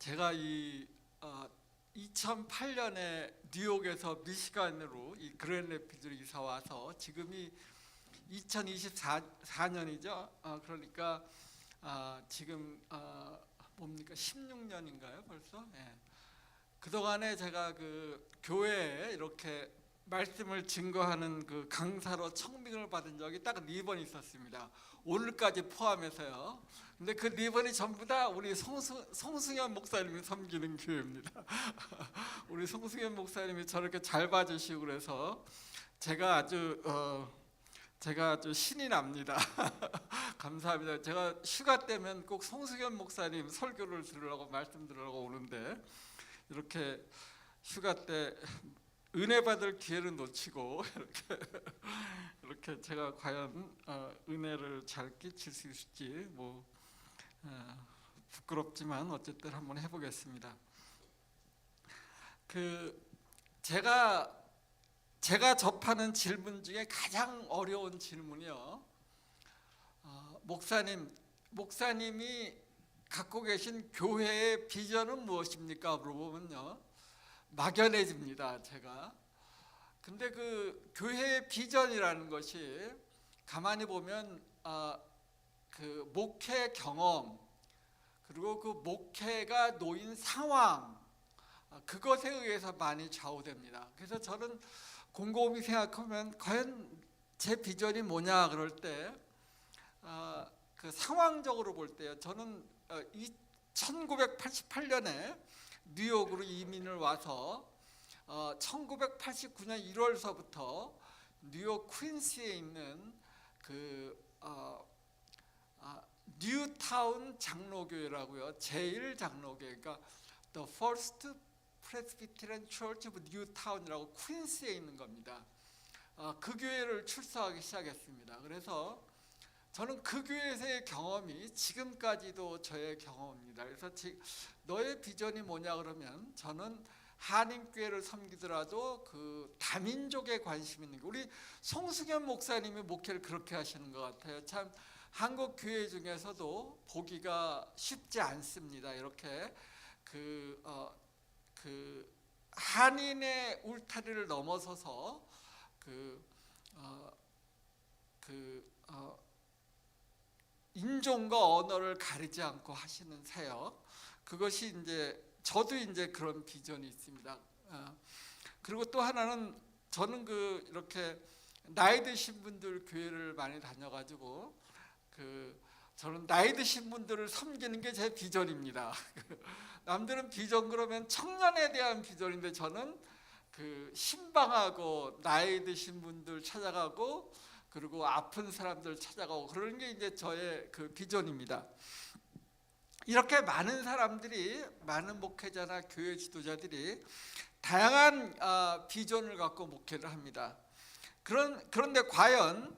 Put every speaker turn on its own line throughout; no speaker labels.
제가 2008년에 뉴욕에서 미시간으로 이 그랜드 레피드로 이사 와서 지금이 2024년이죠. 그러니까 지금 뭡니까 16년인가요 벌써? 예. 그동안에 제가 그 교회에 이렇게 말씀을 증거하는 그 강사로 청빙을 받은 적이 딱 4번 있었습니다. 오늘까지 포함해서요. 근데 그 4번이 전부 다 우리 송승현 목사님이 섬기는 교회입니다. 우리 송승현 목사님이 저렇게 잘 봐주시고 그래서 제가 아주 신이 납니다. 감사합니다. 제가 휴가 때면 꼭 송승현 목사님 설교를 들으려고 말씀 들으려고 오는데 이렇게 휴가 때 은혜 받을 기회를 놓치고 이렇게 제가 과연 은혜를 잘 끼칠 수 있을지 부끄럽지만 어쨌든 한번 해보겠습니다. 제가 접하는 질문 중에 가장 어려운 질문이요. 목사님이 갖고 계신 교회의 비전은 무엇입니까? 물어보면요. 막연해집니다. 제가. 근데 그 교회의 비전이라는 것이 가만히 보면 그 목회 경험 그리고 그 목회가 놓인 상황 그것에 의해서 많이 좌우됩니다. 그래서 저는 곰곰이 생각하면 과연 제 비전이 뭐냐 그럴 때 그 상황적으로 볼 때요. 저는 1988년에 뉴욕으로 이민을 와서 1989년 1월서부터 뉴욕 퀸스에 있는 그 뉴타운 장로교회라고요. 제1장로교회, 그러니까 The First Presbyterian Church of Newtown이라고 퀸스에 있는 겁니다. 그 교회를 출석하기 시작했습니다. 그래서 저는 그 교회에서의 경험이 지금까지도 저의 경험입니다. 그래서 너의 비전이 뭐냐 그러면 저는 한인교회를 섬기더라도 그 다민족에 관심 있는 거. 우리 송승현 목사님이 목회를 그렇게 하시는 것 같아요. 참 한국 교회 중에서도 보기가 쉽지 않습니다. 이렇게 그 한인의 울타리를 넘어서서 인종과 언어를 가리지 않고 하시는 사역. 그것이 이제 저도 이제 그런 비전이 있습니다. 그리고 또 하나는 저는 이렇게 나이 드신 분들 교회를 많이 다녀가지고 저는 나이 드신 분들을 섬기는 게 제 비전입니다. 남들은 비전 그러면 청년에 대한 비전인데 저는 신방하고 나이 드신 분들 찾아가고 그리고 아픈 사람들 찾아가고 그러는 게 이제 저의 그 비전입니다. 이렇게 많은 사람들이, 많은 목회자나 교회 지도자들이 다양한 비전을 갖고 목회를 합니다. 그런데 과연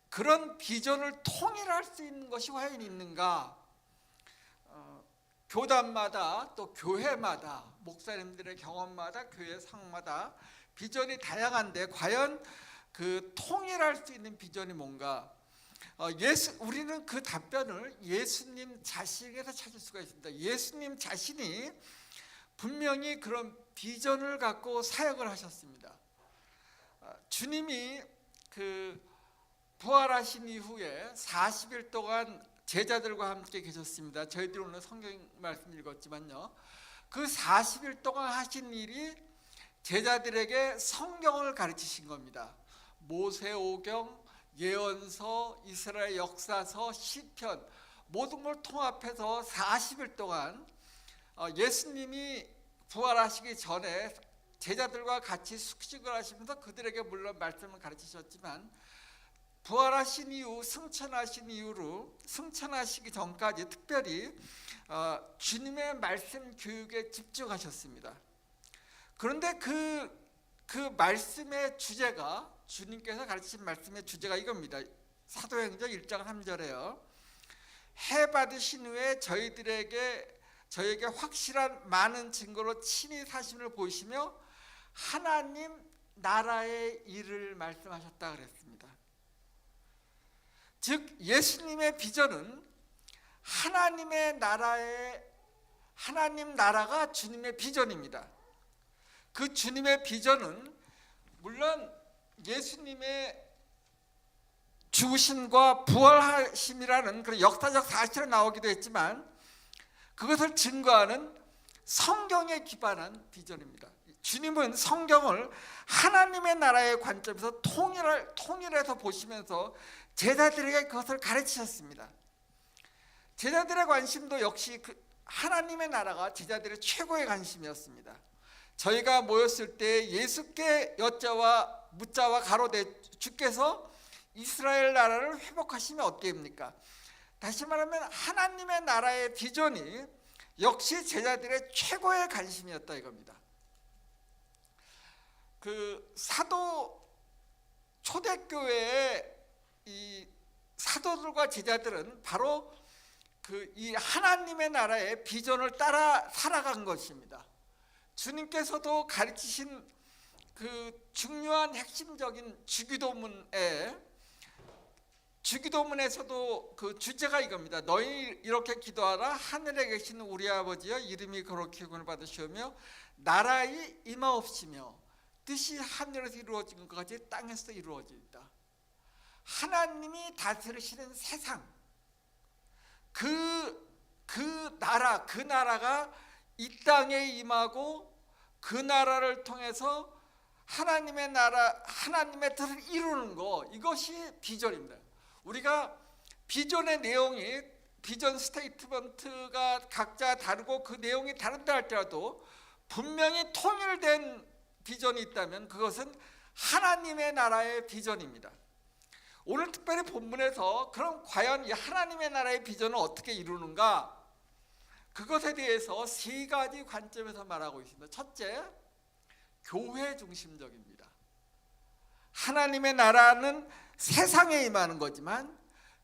그런 비전을 통일할 수 있는 것이 과연 있는가? 교단마다 또 교회마다 목사님들의 경험마다 교회 상마다 비전이 다양한데 과연 통일할 수 있는 비전이 뭔가? 우리는 그 답변을 예수님 자신에서 찾을 수가 있습니다. 예수님 자신이 분명히 그런 비전을 갖고 사역을 하셨습니다. 주님이 부활하신 이후에 40일 동안 제자들과 함께 계셨습니다. 저희들이 오늘 성경 말씀 읽었지만요. 그 40일 동안 하신 일이 제자들에게 성경을 가르치신 겁니다. 모세오경, 예언서, 이스라엘 역사서, 시편 모든 걸 통합해서 40일 동안 예수님이 부활하시기 전에 제자들과 같이 숙식을 하시면서 그들에게 물론 말씀을 가르치셨지만 부활하신 이후 승천하시기 전까지 특별히 주님의 말씀 교육에 집중하셨습니다. 그런데 그 말씀의 주제가 주님께서 가르치신 말씀의 주제가 이겁니다. 사도행전 1장 3절에요. 해 받으신 후에 저에게 확실한 많은 증거로 친히 사심을 보이시며 하나님 나라의 일을 말씀하셨다 그랬습니다. 즉 예수님의 비전은 하나님의 나라의 하나님 나라가 주님의 비전입니다. 그 주님의 비전은 물론 예수님의 죽으심과 부활하심이라는 그런 역사적 사실은 나오기도 했지만 그것을 증거하는 성경에 기반한 비전입니다. 주님은 성경을 하나님의 나라의 관점에서 통일해서 보시면서 제자들에게 그것을 가르치셨습니다. 제자들의 관심도 역시 하나님의 나라가 제자들의 최고의 관심이었습니다. 저희가 모였을 때 예수께 묻자와 가로되 주께서 이스라엘 나라를 회복하시면 어떻습니까? 다시 말하면 하나님의 나라의 비전이 역시 제자들의 최고의 관심이었다 이겁니다. 그 초대교회의 이 사도들과 제자들은 바로 이 하나님의 나라의 비전을 따라 살아간 것입니다. 주님께서도 가르치신 그 중요한 핵심적인 주기도문에서도 그 주제가 이겁니다. 너희 이렇게 기도하라. 하늘에 계신 우리 아버지여 이름이 거룩히 여김을 받으시오며 나라의 임하옵시며 뜻이 하늘에서 이루어진 것 같이 땅에서 이루어진다. 하나님이 다스리시는 세상, 그 나라가 이 땅에 임하고 그 나라를 통해서 하나님의 뜻을 이루는 거, 이것이 비전입니다. 우리가 비전의 내용이 비전 스테이트먼트가 각자 다르고 그 내용이 다른다 할지라도 분명히 통일된 비전이 있다면 그것은 하나님의 나라의 비전입니다. 오늘 특별히 본문에서 그럼 과연 이 하나님의 나라의 비전을 어떻게 이루는가, 그것에 대해서 세 가지 관점에서 말하고 있습니다. 첫째, 교회 중심적입니다. 하나님의 나라는 세상에 임하는 거지만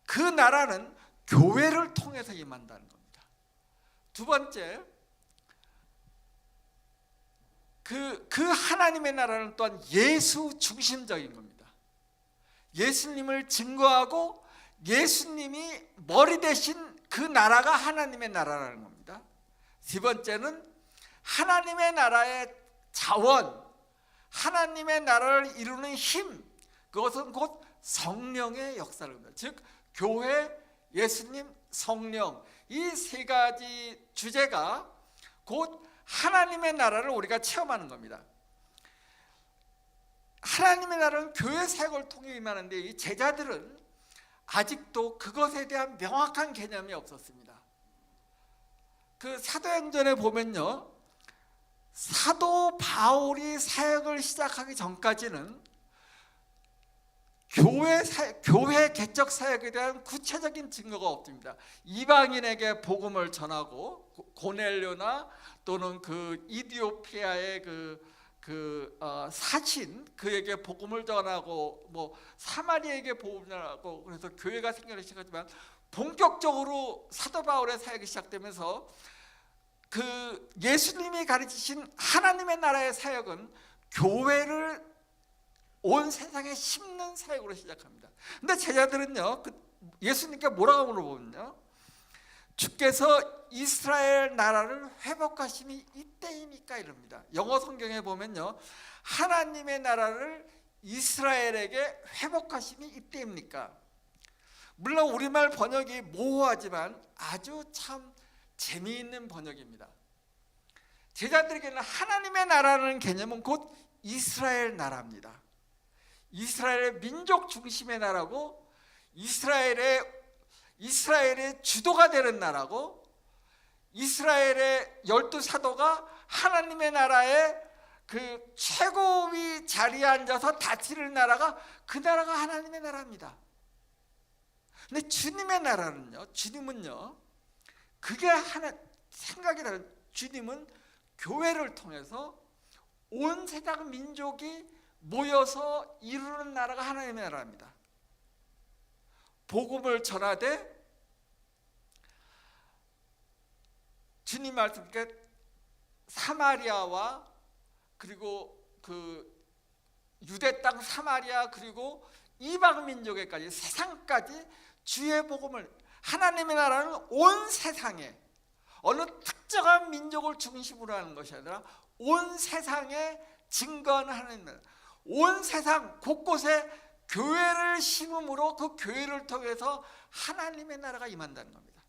그 나라는 교회를 통해서 임한다는 겁니다. 두 번째, 그 하나님의 나라는 또한 예수 중심적인 겁니다. 예수님을 증거하고 예수님이 머리 대신 그 나라가 하나님의 나라라는 겁니다. 세 번째는 하나님의 나라의 자원, 하나님의 나라를 이루는 힘, 그것은 곧 성령의 역사를 합니다. 즉 교회, 예수님, 성령, 이 세 가지 주제가 곧 하나님의 나라를 우리가 체험하는 겁니다. 하나님의 나라는 교회 사역을 통해 임하는데 이 제자들은 아직도 그것에 대한 명확한 개념이 없었습니다. 그 사도행전에 보면요, 사도 바울이 사역을 시작하기 전까지는 교회 개척 사역에 대한 구체적인 증거가 없습니다. 이방인에게 복음을 전하고 고넬료나 또는 그 이디오피아의 사신, 그에게 복음을 전하고 뭐 사마리아에게 복음을 전하고 그래서 교회가 생겨나기 시작하지만 본격적으로 사도 바울의 사역이 시작되면서 그 예수님이 가르치신 하나님의 나라의 사역은 교회를 온 세상에 심는 사역으로 시작합니다. 근데 제자들은요, 예수님께 뭐라고 물어보면요, 주께서 이스라엘 나라를 회복하심이 이때입니까? 이럽니다. 영어 성경에 보면요, 하나님의 나라를 이스라엘에게 회복하심이 이때입니까? 물론 우리말 번역이 모호하지만 아주 참 재미있는 번역입니다. 제자들에게는 하나님의 나라라는 개념은 곧 이스라엘 나라입니다. 이스라엘의 민족 중심의 나라고 이스라엘의 주도가 되는 나라고 이스라엘의 12사도가 하나님의 나라의 그 최고위 자리에 앉아서 다스릴 나라가 그 나라가 하나님의 나라입니다. 근데 주님의 나라는요, 주님은요, 그게 하나 생각이 다른, 주님은 교회를 통해서 온 세상 민족이 모여서 이루는 나라가 하나님의 나라입니다. 복음을 전하되 주님 말씀께 사마리아와 그리고 그 유대 땅 사마리아 그리고 이방 민족에까지 세상까지 주의 복음을, 하나님의 나라는 온 세상에 어느 특정한 특정한 민족을 중심으로 하는 것이 아니라 온 세상에 증거하는 하나님 나라, 온 세상 곳곳에 교회를 심음으로 그 교회를 통해서 하나님의 나라가 임한다는 겁니다.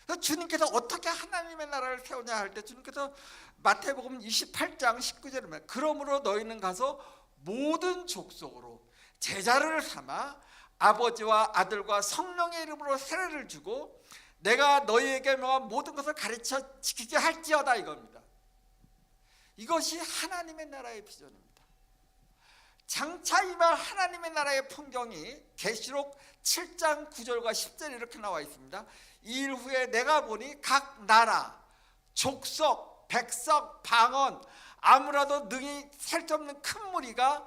그래서 주님께서 어떻게 하나님의 나라를 세우냐 할 때 주님께서 마태복음 28장 19절에 말합니다. 그러므로 너희는 가서 모든 족속으로 제자를 삼아 아버지와 아들과 성령의 이름으로 세례를 주고 내가 너희에게 명한 모든 것을 가르쳐 지키게 할지어다 이겁니다. 이것이 하나님의 나라의 비전입니다. 장차 임할 하나님의 나라의 풍경이 계시록 7장 9절과 10절에 이렇게 나와 있습니다. 이 일 후에 내가 보니 각 나라, 족속, 백성, 방언 아무라도 능히 셀 수 없는 큰 무리가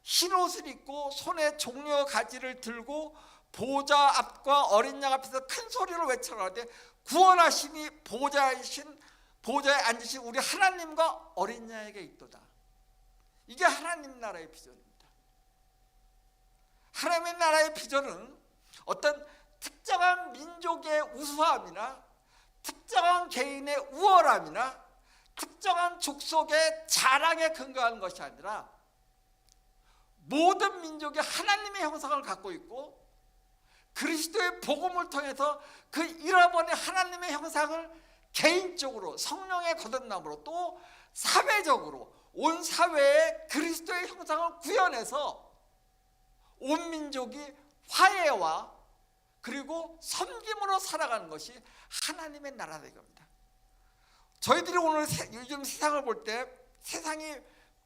흰옷을 입고 손에 종려 가지를 들고 보좌 앞과 어린 양 앞에서 큰 소리로 외쳐가는데 구원하심이 보좌에 앉으신 우리 하나님과 어린 양에게 있도다. 이게 하나님 나라의 비전입니다. 하나님의 나라의 비전은 어떤 특정한 민족의 우수함이나 특정한 개인의 우월함이나 특정한 족속의 자랑에 근거하는 것이 아니라 모든 민족이 하나님의 형상을 갖고 있고 그리스도의 복음을 통해서 그 잃어버린 하나님의 형상을 개인적으로 성령의 거듭남으로 또 사회적으로 온 사회에 그리스도의 형상을 구현해서 온 민족이 화해와 그리고 섬김으로 살아가는 것이 하나님의 나라다 이겁니다. 저희들이 오늘 요즘 세상을 볼 때 세상이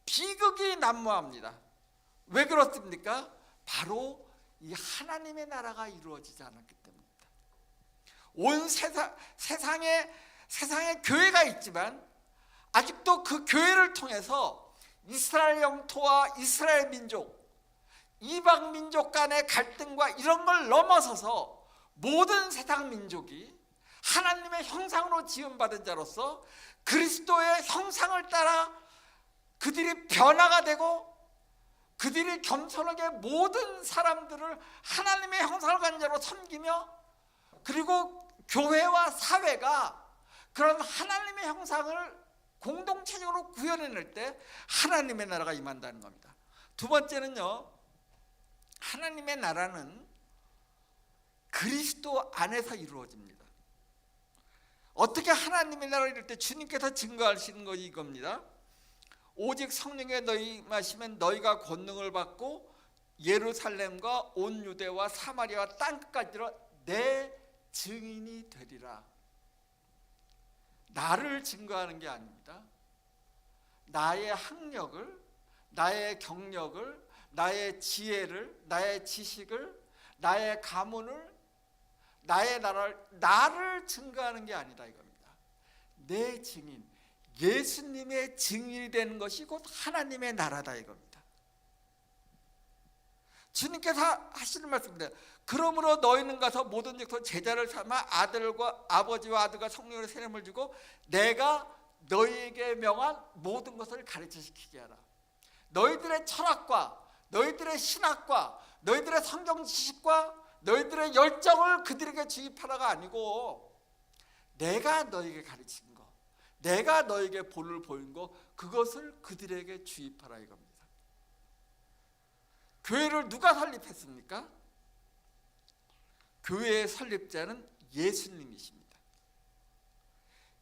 비극이 난무합니다. 왜 그렇습니까? 바로 이 하나님의 나라가 이루어지지 않았기 때문입니다. 온 세상에 교회가 있지만 아직도 그 교회를 통해서 이스라엘 영토와 이스라엘 민족, 이방 민족 간의 갈등과 이런 걸 넘어서서 모든 세상 민족이 하나님의 형상으로 지음받은 자로서 그리스도의 형상을 따라 그들이 변화가 되고 그들이 겸손하게 모든 사람들을 하나님의 형상을 가진 자로 섬기며 그리고 교회와 사회가 그런 하나님의 형상을 공동체적으로 구현해낼 때 하나님의 나라가 임한다는 겁니다. 두 번째는요, 하나님의 나라는 그리스도 안에서 이루어집니다. 어떻게 하나님의 나라를 이룰 때 주님께서 증거하시는 것이 이겁니다. 오직 성령에 너희 마시면 너희가 권능을 받고 예루살렘과 온 유대와 사마리아와 땅끝까지로 내 증인이 되리라. 나를 증거하는 게 아닙니다. 나의 학력을, 나의 경력을, 나의 지혜를, 나의 지식을, 나의 가문을, 나의 나를 증거하는 게 아니다 이겁니다. 내 증인, 예수님의 증인이 되는 것이 곧 하나님의 나라다 이겁니다. 주님께서 하시는 말씀입니다. 그러므로 너희는 가서 모든 족속 제자를 삼아 아버지와 아들과 성령으로 세례를 주고 내가 너희에게 명한 모든 것을 가르쳐시키게 하라. 너희들의 철학과 너희들의 신학과 너희들의 성경 지식과 너희들의 열정을 그들에게 주입하라가 아니고 내가 너희에게 가르친 것, 내가 너희에게 본을 보인 것, 그것을 그들에게 주입하라 이겁니다. 교회를 누가 설립했습니까? 교회의 설립자는 예수님이십니다.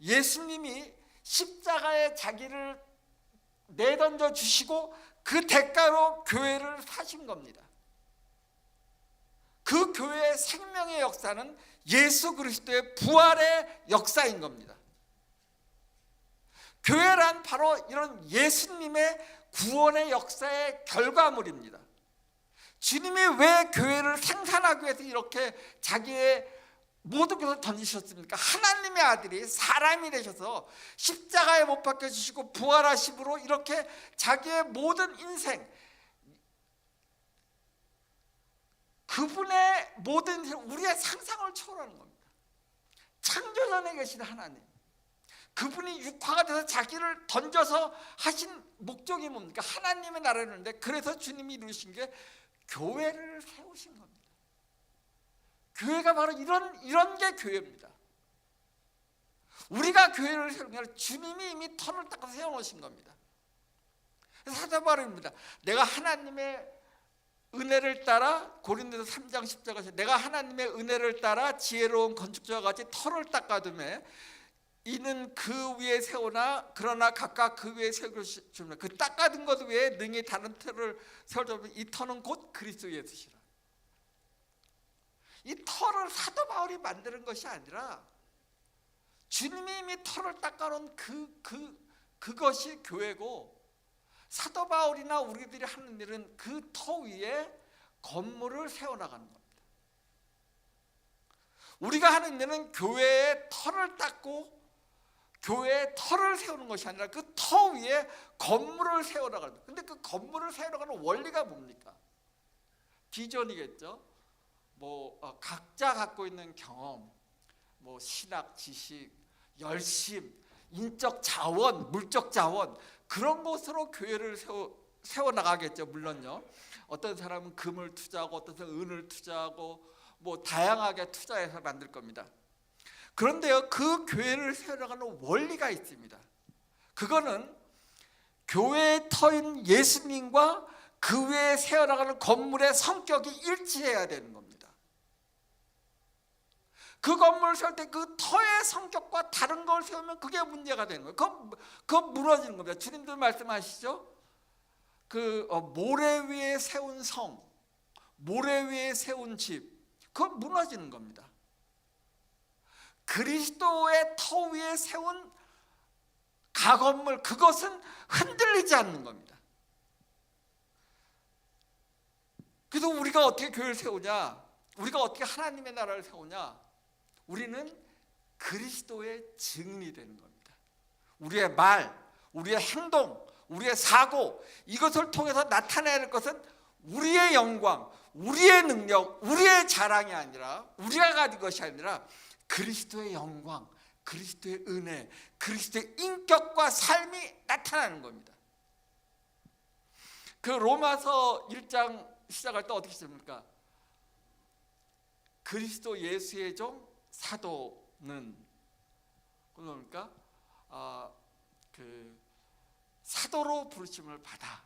예수님이 십자가에 자기를 내던져 주시고 그 대가로 교회를 사신 겁니다. 그 교회의 생명의 역사는 예수 그리스도의 부활의 역사인 겁니다. 교회란 바로 이런 예수님의 구원의 역사의 결과물입니다. 주님이 왜 교회를 생산하기 위해서 이렇게 자기의 모든 것을 던지셨습니까? 하나님의 아들이 사람이 되셔서 십자가에 못 박혀 주시고 부활하심으로 이렇게 자기의 모든 인생, 그분의 모든 우리의 상상을 초월하는 겁니다. 창조전에 계신 하나님, 그분이 육화가 돼서 자기를 던져서 하신 목적이 뭡니까? 하나님의 나라를 이루는데, 그래서 주님이 이루신 게 교회를 세우신 겁니다. 교회가 바로 이런 게 교회입니다. 우리가 교회를 세우는 게 아니라 주님이 이미 터를 닦아서 세워놓으신 겁니다. 사도 바울입니다. 내가 하나님의 은혜를 따라, 고린도서 3장 10절에 내가 하나님의 은혜를 따라 지혜로운 건축자와 같이 터를 닦아두매 이는 그 위에 세우나 그러나 각각 그 위에 세우고 싶습니다. 그 닦아둔 것 외에 능히 다른 터를 세우자면 이 터는 곧 그리스도 예수시라. 이 터를 사도 바울이 만드는 것이 아니라 주님이 이미 터를 닦아놓은 그것이 교회고, 사도 바울이나 우리들이 하는 일은 그 터 위에 건물을 세워나가는 겁니다. 우리가 하는 일은 교회의 터를 닦고 교회의 터를 세우는 것이 아니라 그 터 위에 건물을 세워나가는 거예요. 근데 그 건물을 세워나가는 원리가 뭡니까? 비전이겠죠. 각자 갖고 있는 경험, 신학, 지식, 열심, 인적 자원, 물적 자원, 그런 것으로 교회를 세워나가겠죠. 물론요. 어떤 사람은 금을 투자하고 어떤 사람은 은을 투자하고 다양하게 투자해서 만들 겁니다. 그런데요, 그 교회를 세워나가는 원리가 있습니다. 그거는 교회의 터인 예수님과 그 외에 세워나가는 건물의 성격이 일치해야 되는 겁니다. 그 건물을 세울 때 그 터의 성격과 다른 걸 세우면 그게 문제가 되는 거예요. 그건 무너지는 겁니다. 주님도 말씀하시죠. 모래 위에 세운 성, 모래 위에 세운 집, 그건 무너지는 겁니다. 그리스도의 터 위에 세운 가건물, 그것은 흔들리지 않는 겁니다. 그래서 우리가 어떻게 교회를 세우냐, 우리가 어떻게 하나님의 나라를 세우냐, 우리는 그리스도의 증인이 되는 겁니다. 우리의 말, 우리의 행동, 우리의 사고, 이것을 통해서 나타내야 할 것은 우리의 영광, 우리의 능력, 우리의 자랑이 아니라, 우리가 가진 것이 아니라 그리스도의 영광, 그리스도의 은혜, 그리스도의 인격과 삶이 나타나는 겁니다. 그 로마서 1장 시작할 때 어떻게 시작합니까? 그리스도 예수의 종 사도는, 그러니까 사도로 부르심을 받아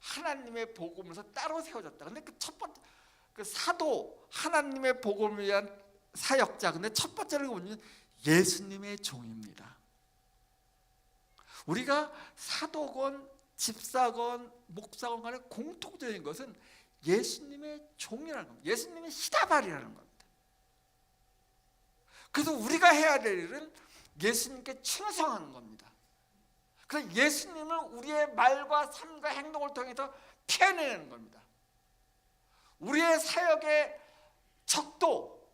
하나님의 복음에서 따로 세워졌다. 근데 첫 번째 사도, 하나님의 복음을 위한 사역자. 근데 첫 번째는 뭐냐면 예수님의 종입니다. 우리가 사도건, 집사건, 목사건 간에 공통적인 것은 예수님의 종이라는 겁니다. 예수님의 시다발이라는 겁니다. 그래서 우리가 해야 될 일은 예수님께 충성하는 겁니다. 그래서 예수님을 우리의 말과 삶과 행동을 통해서 표현해내는 겁니다. 우리의 사역의 척도,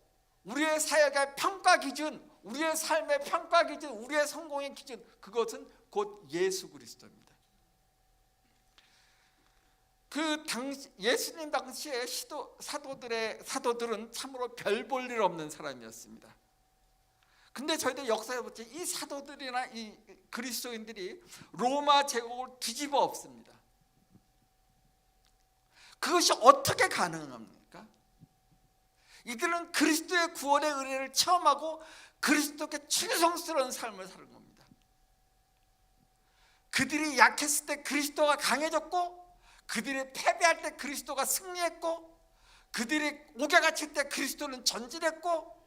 우리의 사역의 평가 기준, 우리의 삶의 평가 기준, 우리의 성공의 기준, 그것은 곧 예수 그리스도입니다. 예수님 당시에 사도들은 참으로 별 볼 일 없는 사람이었습니다. 근데 저희들 역사에 보면 이 사도들이나 이 그리스도인들이 로마 제국을 뒤집어 엎습니다. 그것이 어떻게 가능합니까? 이들은 그리스도의 구원의 은혜를 체험하고 그리스도께 충성스러운 삶을 사는 겁니다. 그들이 약했을 때 그리스도가 강해졌고, 그들이 패배할 때 그리스도가 승리했고, 그들이 옥에 갇힐 때 그리스도는 전진했고,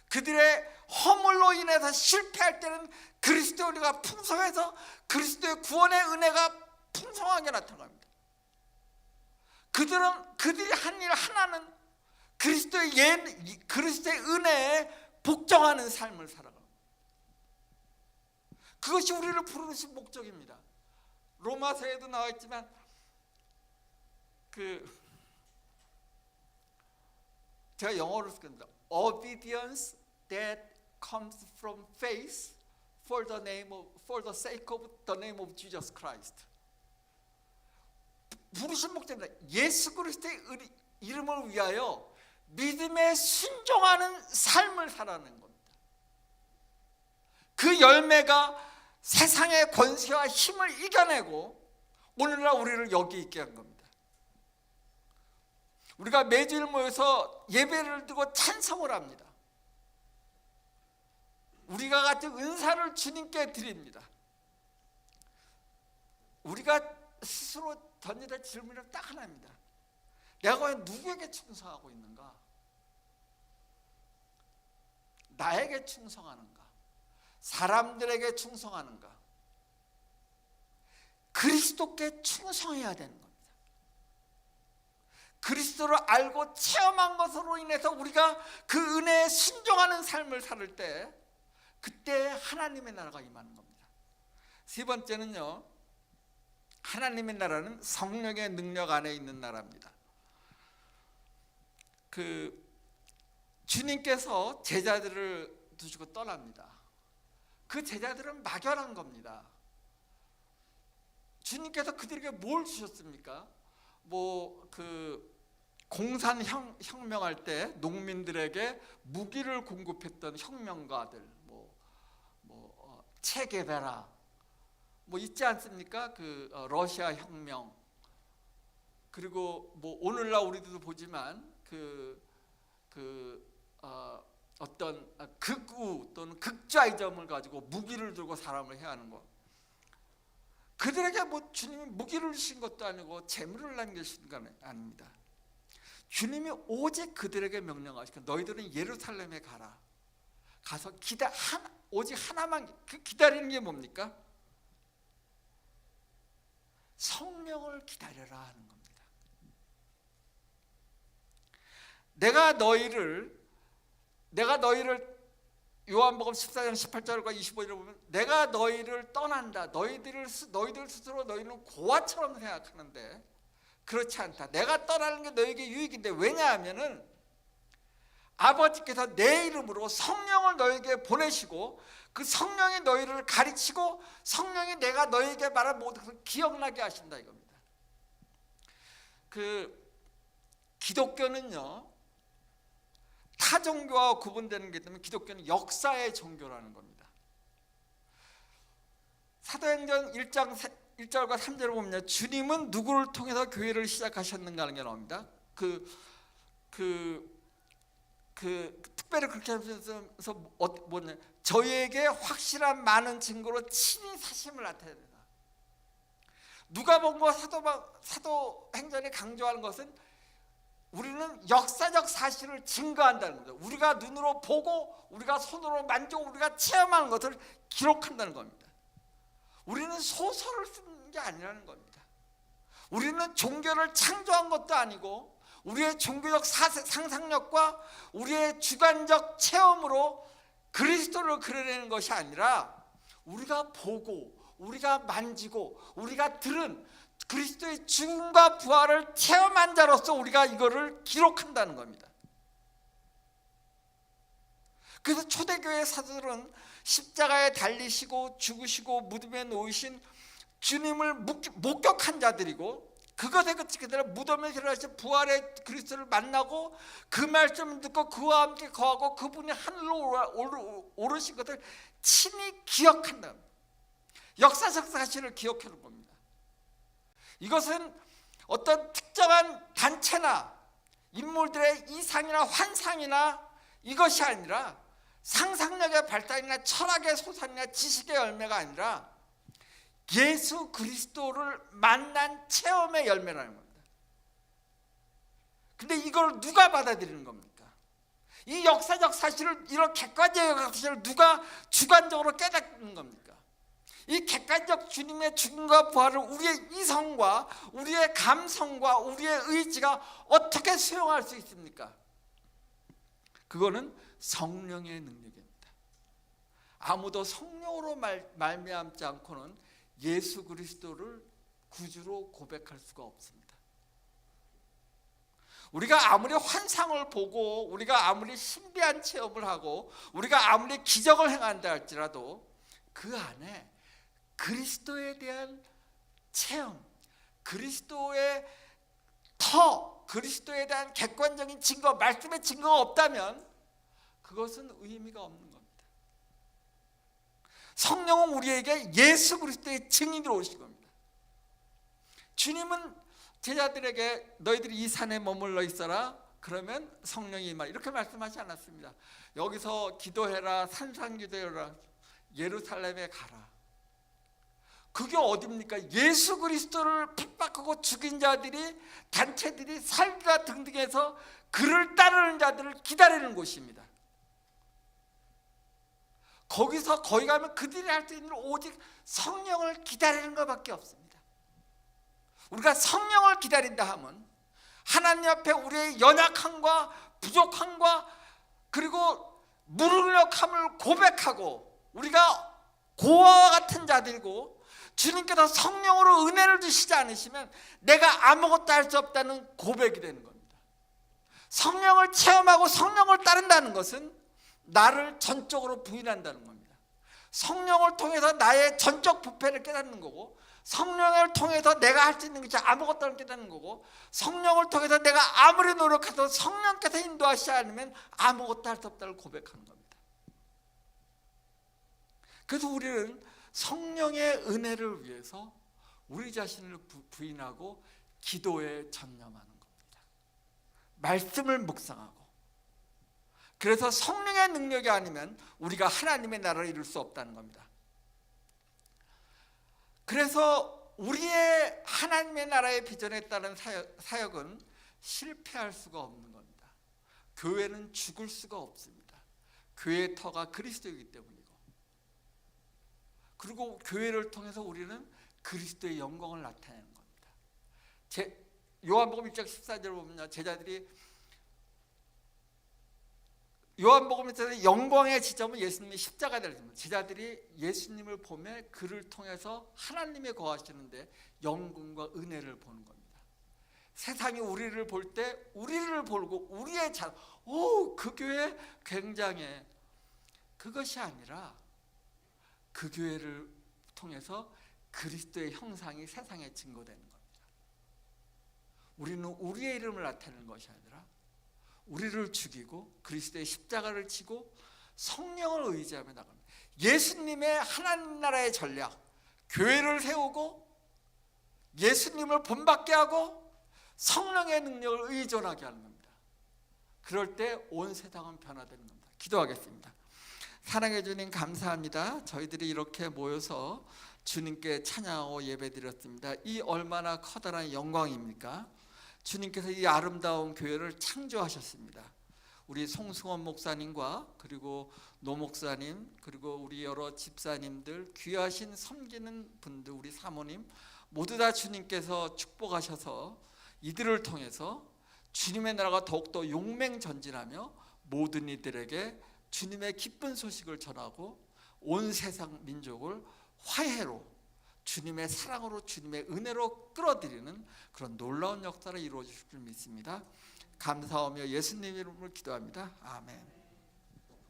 그들의 허물로 인해서 실패할 때는 그리스도의 은혜가 풍성해서 그리스도의 구원의 은혜가 풍성하게 나타납니다. 그들이 한 일 하나는 그리스도의 은혜에 복종하는 삶을 살아갑니다. 그것이 우리를 부르신 목적입니다. 로마서에도 나와 있지만 제가 영어로 쓰겠습니다. Obedience that comes from faith for the sake of the name of Jesus Christ. 부르신 목적입니다. 예수 그리스도의 이름을 위하여 믿음에 순종하는 삶을 살아내는 겁니다. 그 열매가 세상의 권세와 힘을 이겨내고 오늘날 우리를 여기 있게 한 겁니다. 우리가 매주일 모여서 예배를 드리고 찬송을 합니다. 우리가 가진 은사를 주님께 드립니다. 우리가 스스로 던져야 질문은 딱 하나입니다. 내가 과연 누구에게 충성하고 있는가? 나에게 충성하는가? 사람들에게 충성하는가? 그리스도께 충성해야 되는 겁니다. 그리스도를 알고 체험한 것으로 인해서 우리가 그 은혜에 순종하는 삶을 살 때, 그때 하나님의 나라가 임하는 겁니다. 세 번째는요, 하나님의 나라는 성령의 능력 안에 있는 나라입니다. 주님께서 제자들을 두시고 떠납니다. 그 제자들은 막연한 겁니다. 주님께서 그들에게 뭘 주셨습니까? 공산 혁명할 때 농민들에게 무기를 공급했던 혁명가들, 체게베라, 있지 않습니까? 러시아 혁명. 그리고 오늘날 우리도 보지만 어떤 극우 또는 극좌이점을 가지고 무기를 들고 사람을 해하는 것. 그들에게 주님이 무기를 주신 것도 아니고 재물을 남기신 건 아닙니다. 주님이 오직 그들에게 명령하시고 너희들은 예루살렘에 가라. 가서 오직 하나만 기다리는 게 뭡니까? 성령을 기다려라 하는 겁니다. 내가 너희를 요한복음 14장 18절과 25절을 보면 내가 너희를 떠난다. 너희들 스스로 너희는 고아처럼 생각하는데 그렇지 않다. 내가 떠나는 게 너에게 유익인데, 왜냐하면은 아버지께서 내 이름으로 성령을 너에게 보내시고 그 성령이 너희를 가르치고 성령이 내가 너에게 말한 모든 것을 기억나게 하신다 이겁니다. 기독교는요, 타 종교와 구분되는 게 있다면 기독교는 역사의 종교라는 겁니다. 사도행전 1절과 3절을 보면 주님은 누구를 통해서 교회를 시작하셨는가 하는 게 나옵니다. 특별히 그렇게 하면서 저희에게 확실한 많은 증거로 친히 사심을 나타낸다. 누가복음과 사도행전이 강조하는 것은 우리는 역사적 사실을 증거한다는 거죠. 우리가 눈으로 보고 우리가 손으로 만지고 우리가 체험하는 것을 기록한다는 겁니다. 우리는 소설을 쓰는 게 아니라는 겁니다. 우리는 종교를 창조한 것도 아니고 우리의 종교적 상상력과 우리의 주관적 체험으로 그리스도를 그려내는 것이 아니라 우리가 보고 우리가 만지고 우리가 들은 그리스도의 죽음과 부활을 체험한 자로서 우리가 이거를 기록한다는 겁니다. 그래서 초대교회 사도들은 십자가에 달리시고 죽으시고 무덤에 놓이신 주님을 목격한 자들이고, 그것에 그치게 무덤에 들어가신 부활의 그리스도를 만나고 그 말씀을 듣고 그와 함께 거하고 그분이 하늘로 오르신 것을 친히 기억한다. 역사적 사실을 기억하는 겁니다. 이것은 어떤 특정한 단체나 인물들의 이상이나 환상이나 이것이 아니라 상상력의 발달이나 철학의 소산이나 지식의 열매가 아니라 예수 그리스도를 만난 체험의 열매라는 겁니다. 근데 이걸 누가 받아들이는 겁니까? 이 역사적 사실을, 이런 객관적 사실을 누가 주관적으로 깨닫는 겁니까? 이 객관적 주님의 죽음과 부활을 우리의 이성과 우리의 감성과 우리의 의지가 어떻게 수용할 수 있습니까? 그거는 성령의 능력입니다. 아무도 성령으로 말미암지 않고는 예수 그리스도를 구주로 고백할 수가 없습니다. 우리가 아무리 환상을 보고 우리가 아무리 신비한 체험을 하고 우리가 아무리 기적을 행한다 할지라도 그 안에 그리스도에 대한 체험, 그리스도에 대한 객관적인 증거, 말씀의 증거가 없다면 그것은 의미가 없는 겁니다. 성령은 우리에게 예수 그리스도의 증인으로 오신 겁니다. 주님은 제자들에게 너희들이 이 산에 머물러 있어라 그러면 성령이 임하라 이렇게 말씀하지 않았습니다. 여기서 기도해라, 산상기도해라, 예루살렘에 가라. 그게 어딥니까? 예수 그리스도를 핍박하고 죽인 자들이, 단체들이 살기가 등등해서 그를 따르는 자들을 기다리는 곳입니다. 거기서 거기 가면 그들이 할 수 있는 오직 성령을 기다리는 것밖에 없습니다. 우리가 성령을 기다린다 하면 하나님 앞에 우리의 연약함과 부족함과 그리고 무능력함을 고백하고, 우리가 고아와 같은 자들이고 주님께서 성령으로 은혜를 주시지 않으시면 내가 아무것도 할 수 없다는 고백이 되는 겁니다. 성령을 체험하고 성령을 따른다는 것은 나를 전적으로 부인한다는 겁니다. 성령을 통해서 나의 전적 부패를 깨닫는 거고, 성령을 통해서 내가 할 수 있는 것이 아무것도 안 깨닫는 거고, 성령을 통해서 내가 아무리 노력해도 성령께서 인도하시지 않으면 아무것도 할 수 없다를 고백하는 겁니다. 그래서 우리는 성령의 은혜를 위해서 우리 자신을 부인하고 기도에 전념하는 겁니다. 말씀을 묵상하고. 그래서 성령의 능력이 아니면 우리가 하나님의 나라를 이룰 수 없다는 겁니다. 그래서 우리의 하나님의 나라의 비전에 따른 사역은 실패할 수가 없는 겁니다. 교회는 죽을 수가 없습니다. 교회의 터가 그리스도이기 때문이고, 그리고 교회를 통해서 우리는 그리스도의 영광을 나타내는 겁니다. 요한복음 1장 14절을 보면 제자들이, 요한복음에서 영광의 지점은 예수님의 십자가에 달렸습니다. 제자들이 예수님을 보며 그를 통해서 하나님의 거하시는데 영광과 은혜를 보는 겁니다. 세상이 우리를 볼 때 우리를 보고 우리의 그 교회 굉장해. 그것이 아니라 그 교회를 통해서 그리스도의 형상이 세상에 증거되는 겁니다. 우리는 우리의 이름을 나타내는 것이 아니라 우리를 죽이고 그리스도의 십자가를 지고 성령을 의지하며 나갑니다. 예수님의 하나님 나라의 전략, 교회를 세우고 예수님을 본받게 하고 성령의 능력을 의존하게 하는 겁니다. 그럴 때 온 세상은 변화되는 겁니다. 기도하겠습니다. 사랑해 주님 감사합니다. 저희들이 이렇게 모여서 주님께 찬양하고 예배드렸습니다. 이 얼마나 커다란 영광입니까? 주님께서 이 아름다운 교회를 창조하셨습니다. 우리 송승원 목사님과 그리고 노 목사님, 그리고 우리 여러 집사님들, 귀하신 섬기는 분들, 우리 사모님 모두 다 주님께서 축복하셔서 이들을 통해서 주님의 나라가 더욱더 용맹전진하며 모든 이들에게 주님의 기쁜 소식을 전하고 온 세상 민족을 화해로, 주님의 사랑으로, 주님의 은혜로 끌어들이는 그런 놀라운 역사를 이루어 주실 줄 믿습니다. 감사하며 예수님 이름으로 기도합니다. 아멘.